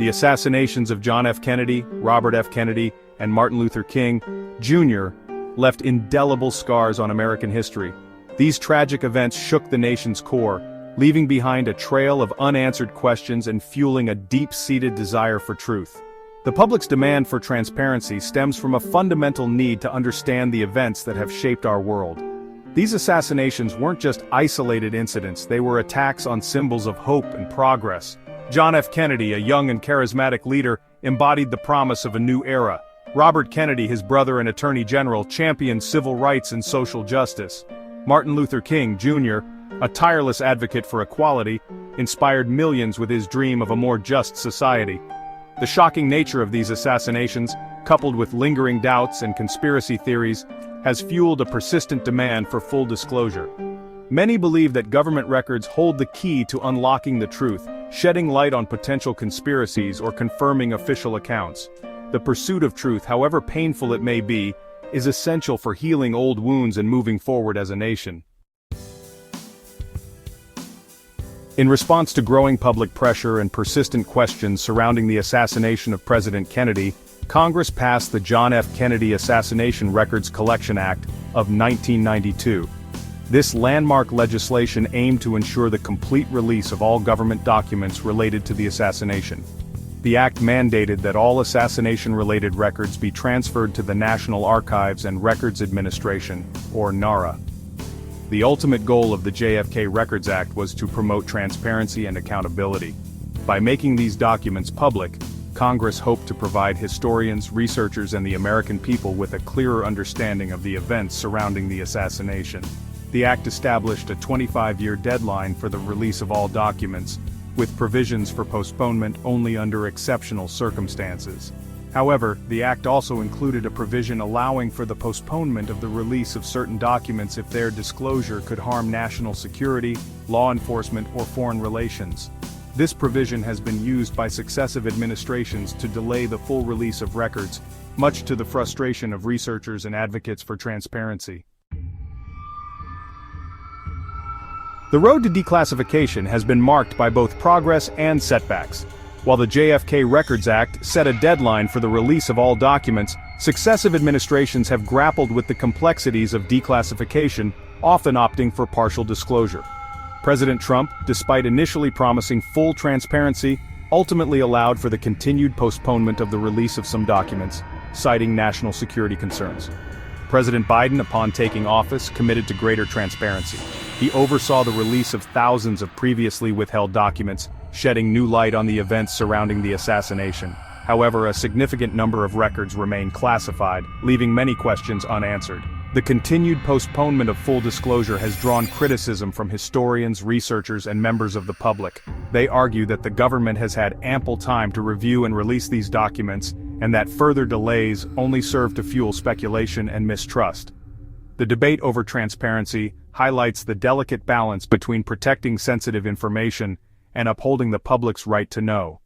The assassinations of John F. Kennedy, Robert F. Kennedy, and Martin Luther King, Jr. left indelible scars on American history. These tragic events shook the nation's core, leaving behind a trail of unanswered questions and fueling a deep-seated desire for truth. The public's demand for transparency stems from a fundamental need to understand the events that have shaped our world. These assassinations weren't just isolated incidents, they were attacks on symbols of hope and progress. John F. Kennedy, a young and charismatic leader, embodied the promise of a new era. Robert Kennedy, his brother and Attorney General, championed civil rights and social justice. Martin Luther King, Jr., a tireless advocate for equality, inspired millions with his dream of a more just society. The shocking nature of these assassinations, coupled with lingering doubts and conspiracy theories, has fueled a persistent demand for full disclosure. Many believe that government records hold the key to unlocking the truth, shedding light on potential conspiracies or confirming official accounts. The pursuit of truth, however painful it may be, is essential for healing old wounds and moving forward as a nation. In response to growing public pressure and persistent questions surrounding the assassination of President Kennedy, Congress passed the John F. Kennedy Assassination Records Collection Act of 1992. This landmark legislation aimed to ensure the complete release of all government documents related to the assassination. The act mandated that all assassination-related records be transferred to the National Archives and Records Administration, or NARA. The ultimate goal of the JFK Records Act was to promote transparency and accountability. By making these documents public, Congress hoped to provide historians, researchers, and the American people with a clearer understanding of the events surrounding the assassination. The act established a 25-year deadline for the release of all documents, with provisions for postponement only under exceptional circumstances. However, the act also included a provision allowing for the postponement of the release of certain documents if their disclosure could harm national security, law enforcement, or foreign relations. This provision has been used by successive administrations to delay the full release of records, much to the frustration of researchers and advocates for transparency. The road to declassification has been marked by both progress and setbacks. While the JFK Records Act set a deadline for the release of all documents, successive administrations have grappled with the complexities of declassification, often opting for partial disclosure. President Trump, despite initially promising full transparency, ultimately allowed for the continued postponement of the release of some documents, citing national security concerns. President Biden, upon taking office, committed to greater transparency. He oversaw the release of thousands of previously withheld documents, shedding new light on the events surrounding the assassination. However, a significant number of records remain classified, leaving many questions unanswered. The continued postponement of full disclosure has drawn criticism from historians, researchers, and members of the public. They argue that the government has had ample time to review and release these documents, and that further delays only serve to fuel speculation and mistrust. The debate over transparency highlights the delicate balance between protecting sensitive information and upholding the public's right to know.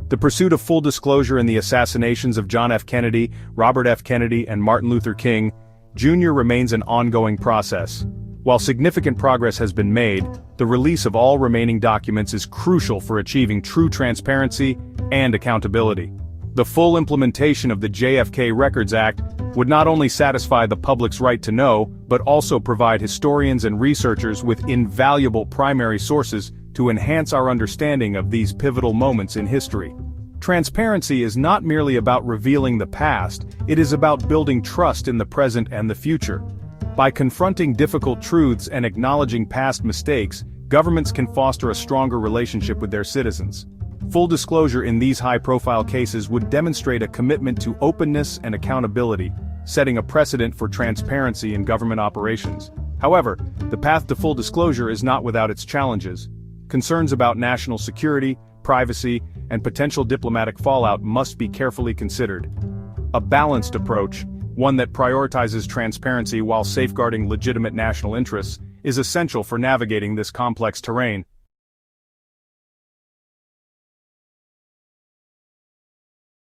The pursuit of full disclosure in the assassinations of John F. Kennedy, Robert F. Kennedy, and Martin Luther King, Jr. remains an ongoing process. While significant progress has been made, the release of all remaining documents is crucial for achieving true transparency and accountability. The full implementation of the JFK Records Act would not only satisfy the public's right to know, but also provide historians and researchers with invaluable primary sources to enhance our understanding of these pivotal moments in history. Transparency is not merely about revealing the past, it is about building trust in the present and the future. By confronting difficult truths and acknowledging past mistakes, governments can foster a stronger relationship with their citizens. Full disclosure in these high-profile cases would demonstrate a commitment to openness and accountability, setting a precedent for transparency in government operations. However, the path to full disclosure is not without its challenges. Concerns about national security, privacy, and potential diplomatic fallout must be carefully considered. A balanced approach, one that prioritizes transparency while safeguarding legitimate national interests, is essential for navigating this complex terrain.